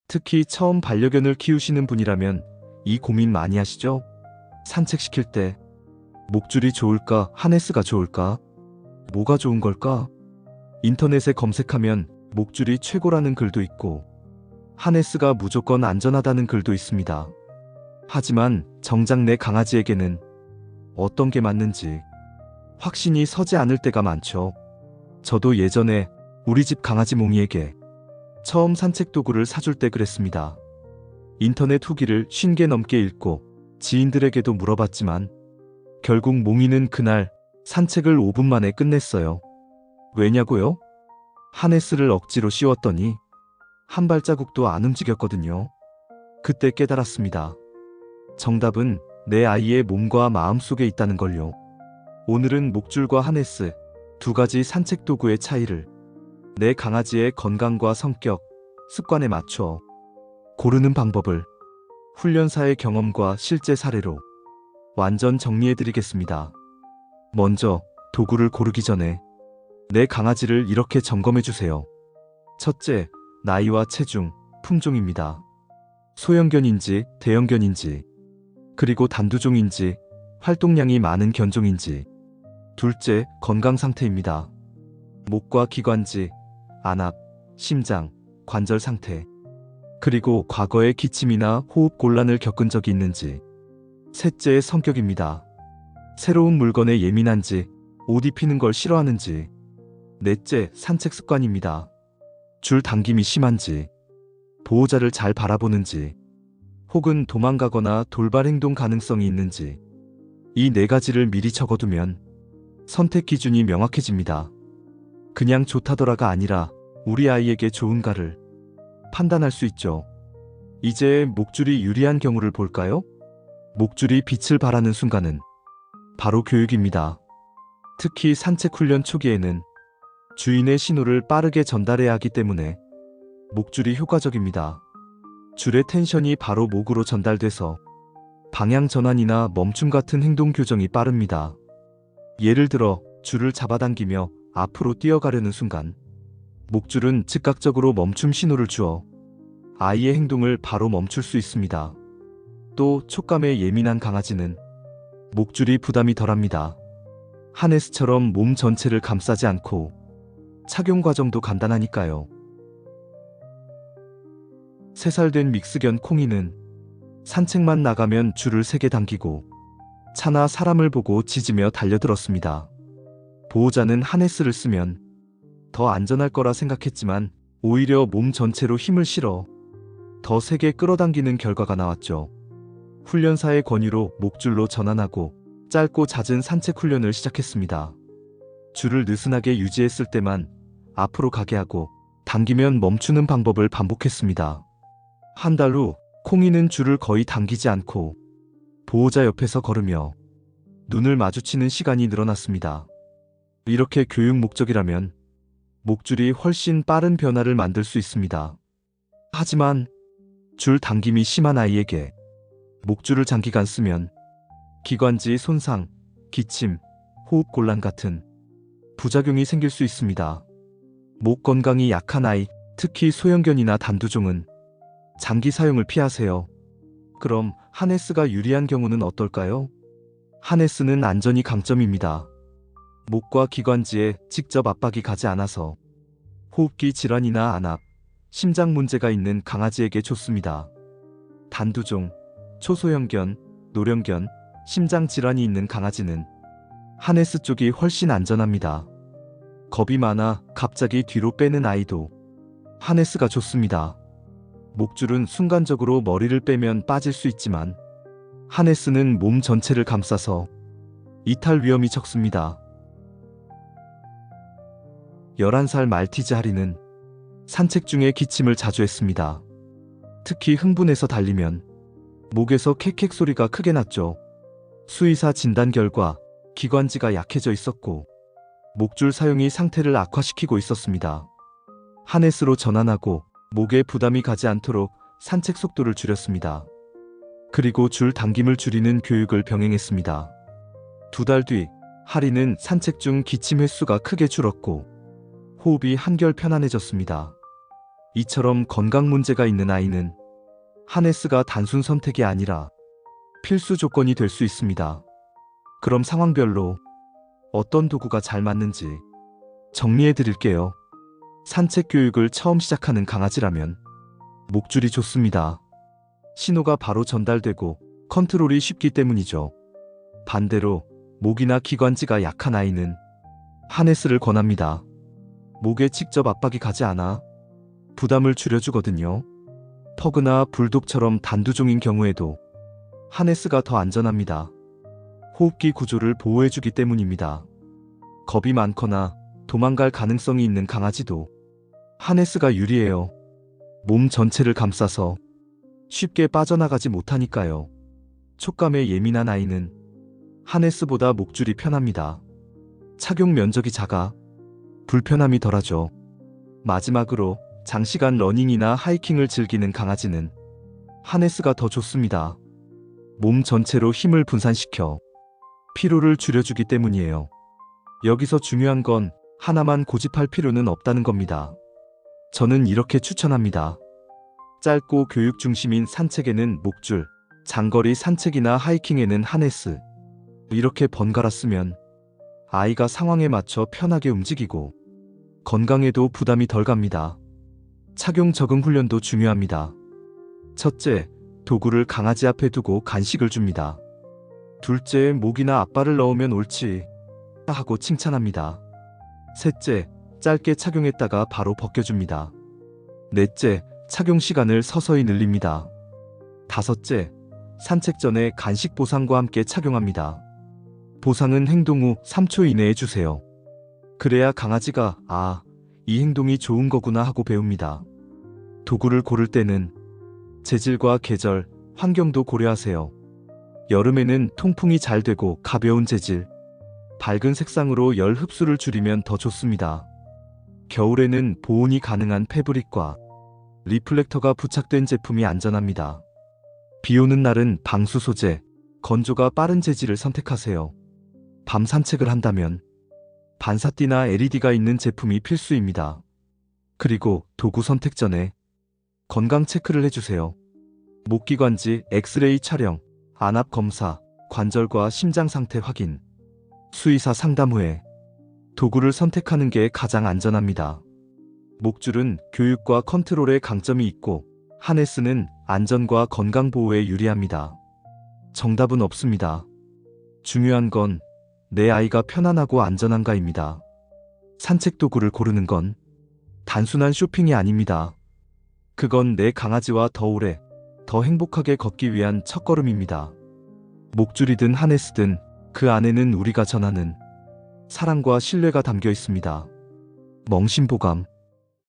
특히 처음 반려견을 키우시는 분이라면 이 고민 많이 하시죠? 산책시킬 때 목줄이 좋을까, 하네스가 좋을까? 뭐가 좋은 걸까? 인터넷에 검색하면 목줄이 최고라는 글도 있고 하네스가 무조건 안전하다는 글도 있습니다. 하지만 정작 내 강아지에게는 어떤 게 맞는지 확신이 서지 않을 때가 많죠. 저도 예전에 우리 집 강아지 몽이에게 처음 산책 도구를 사줄 때 그랬습니다. 인터넷 후기를 50개 넘게 읽고 지인들에게도 물어봤지만 결국 몽이는 그날 산책을 5분 만에 끝냈어요. 왜냐고요? 하네스를 억지로 씌웠더니 한 발자국도 안 움직였거든요. 그때 깨달았습니다. 정답은 내 아이의 몸과 마음 속에 있다는 걸요. 오늘은 목줄과 하네스 두 가지 산책 도구의 차이를 내 강아지의 건강과 성격, 습관에 맞춰 고르는 방법을 훈련사의 경험과 실제 사례로 완전 정리해드리겠습니다. 먼저 도구를 고르기 전에 내 강아지를 이렇게 점검해주세요. 첫째, 나이와 체중, 품종입니다. 소형견인지 대형견인지, 그리고 단두종인지 활동량이 많은 견종인지. 둘째, 건강 상태입니다. 목과 기관지, 안압, 심장, 관절 상태, 그리고 과거에 기침이나 호흡 곤란을 겪은 적이 있는지. 셋째, 성격입니다. 새로운 물건에 예민한지, 옷 입히는 걸 싫어하는지. 넷째, 산책 습관입니다. 줄 당김이 심한지, 보호자를 잘 바라보는지, 혹은 도망가거나 돌발 행동 가능성이 있는지. 이 네 가지를 미리 적어두면 선택 기준이 명확해집니다. 그냥 좋다더라가 아니라 우리 아이에게 좋은가를 판단할 수 있죠. 이제 목줄이 유리한 경우를 볼까요? 목줄이 빛을 발하는 순간은 바로 교육입니다. 특히 산책 훈련 초기에는 주인의 신호를 빠르게 전달해야 하기 때문에 목줄이 효과적입니다. 줄의 텐션이 바로 목으로 전달돼서 방향 전환이나 멈춤 같은 행동 교정이 빠릅니다. 예를 들어 줄을 잡아당기며 앞으로 뛰어가려는 순간 목줄은 즉각적으로 멈춤 신호를 주어 아이의 행동을 바로 멈출 수 있습니다. 또 촉감에 예민한 강아지는 목줄이 부담이 덜합니다. 하네스처럼 몸 전체를 감싸지 않고 착용 과정도 간단하니까요. 3살 된 믹스견 콩이는 산책만 나가면 줄을 3개 당기고 차나 사람을 보고 짖으며 달려들었습니다. 보호자는 하네스를 쓰면 더 안전할 거라 생각했지만 오히려 몸 전체로 힘을 실어 더 세게 끌어당기는 결과가 나왔죠. 훈련사의 권유로 목줄로 전환하고 짧고 잦은 산책 훈련을 시작했습니다. 줄을 느슨하게 유지했을 때만 앞으로 가게 하고 당기면 멈추는 방법을 반복했습니다. 한 달 후 콩이는 줄을 거의 당기지 않고 보호자 옆에서 걸으며 눈을 마주치는 시간이 늘어났습니다. 이렇게 교육 목적이라면 목줄이 훨씬 빠른 변화를 만들 수 있습니다. 하지만 줄 당김이 심한 아이에게 목줄을 장기간 쓰면 기관지 손상, 기침, 호흡 곤란 같은 부작용이 생길 수 있습니다. 목 건강이 약한 아이, 특히 소형견이나 단두종은 장기 사용을 피하세요. 그럼 하네스가 유리한 경우는 어떨까요? 하네스는 안전이 강점입니다. 목과 기관지에 직접 압박이 가지 않아서 호흡기 질환이나 안압, 심장 문제가 있는 강아지에게 좋습니다. 단두종, 초소형견, 노령견, 심장 질환이 있는 강아지는 하네스 쪽이 훨씬 안전합니다. 겁이 많아 갑자기 뒤로 빼는 아이도 하네스가 좋습니다. 목줄은 순간적으로 머리를 빼면 빠질 수 있지만 하네스는 몸 전체를 감싸서 이탈 위험이 적습니다. 11살 말티즈 하리는 산책 중에 기침을 자주 했습니다. 특히 흥분해서 달리면 목에서 캑캑 소리가 크게 났죠. 수의사 진단 결과 기관지가 약해져 있었고 목줄 사용이 상태를 악화시키고 있었습니다. 하네스로 전환하고 목에 부담이 가지 않도록 산책 속도를 줄였습니다. 그리고 줄 당김을 줄이는 교육을 병행했습니다. 2달 뒤 하리는 산책 중 기침 횟수가 크게 줄었고 호흡이 한결 편안해졌습니다. 이처럼 건강 문제가 있는 아이는 하네스가 단순 선택이 아니라 필수 조건이 될 수 있습니다. 그럼 상황별로 어떤 도구가 잘 맞는지 정리해 드릴게요. 산책 교육을 처음 시작하는 강아지라면 목줄이 좋습니다. 신호가 바로 전달되고 컨트롤이 쉽기 때문이죠. 반대로 목이나 기관지가 약한 아이는 하네스를 권합니다. 목에 직접 압박이 가지 않아 부담을 줄여주거든요. 퍼그나 불독처럼 단두종인 경우에도 하네스가 더 안전합니다. 호흡기 구조를 보호해주기 때문입니다. 겁이 많거나 도망갈 가능성이 있는 강아지도 하네스가 유리해요. 몸 전체를 감싸서 쉽게 빠져나가지 못하니까요. 촉감에 예민한 아이는 하네스보다 목줄이 편합니다. 착용 면적이 작아 불편함이 덜하죠. 마지막으로 장시간 러닝이나 하이킹을 즐기는 강아지는 하네스가 더 좋습니다. 몸 전체로 힘을 분산시켜 피로를 줄여주기 때문이에요. 여기서 중요한 건 하나만 고집할 필요는 없다는 겁니다. 저는 이렇게 추천합니다. 짧고 교육 중심인 산책에는 목줄, 장거리 산책이나 하이킹에는 하네스. 이렇게 번갈아 쓰면 아이가 상황에 맞춰 편하게 움직이고 건강에도 부담이 덜 갑니다. 착용 적응 훈련도 중요합니다. 첫째, 도구를 강아지 앞에 두고 간식을 줍니다. 둘째, 목이나 앞발을 넣으면 옳지 하고 칭찬합니다. 셋째, 짧게 착용했다가 바로 벗겨줍니다. 넷째, 착용 시간을 서서히 늘립니다. 다섯째, 산책 전에 간식 보상과 함께 착용합니다. 보상은 행동 후 3초 이내에 주세요. 그래야 강아지가 이 행동이 좋은 거구나 하고 배웁니다. 도구를 고를 때는 재질과 계절, 환경도 고려하세요. 여름에는 통풍이 잘 되고 가벼운 재질, 밝은 색상으로 열 흡수를 줄이면 더 좋습니다. 겨울에는 보온이 가능한 패브릭과 리플렉터가 부착된 제품이 안전합니다. 비 오는 날은 방수 소재, 건조가 빠른 재질을 선택하세요. 밤 산책을 한다면 반사띠나 LED가 있는 제품이 필수입니다. 그리고 도구 선택 전에 건강 체크를 해주세요. 목기관지 엑스레이 촬영, 안압 검사, 관절과 심장 상태 확인, 수의사 상담 후에 도구를 선택하는 게 가장 안전합니다. 목줄은 교육과 컨트롤에 강점이 있고 하네스는 안전과 건강 보호에 유리합니다. 정답은 없습니다. 중요한 건 내 아이가 편안하고 안전한가입니다. 산책 도구를 고르는 건 단순한 쇼핑이 아닙니다. 그건 내 강아지와 더 오래, 더 행복하게 걷기 위한 첫걸음입니다. 목줄이든 하네스든 그 안에는 우리가 전하는 사랑과 신뢰가 담겨 있습니다. 멍심보감.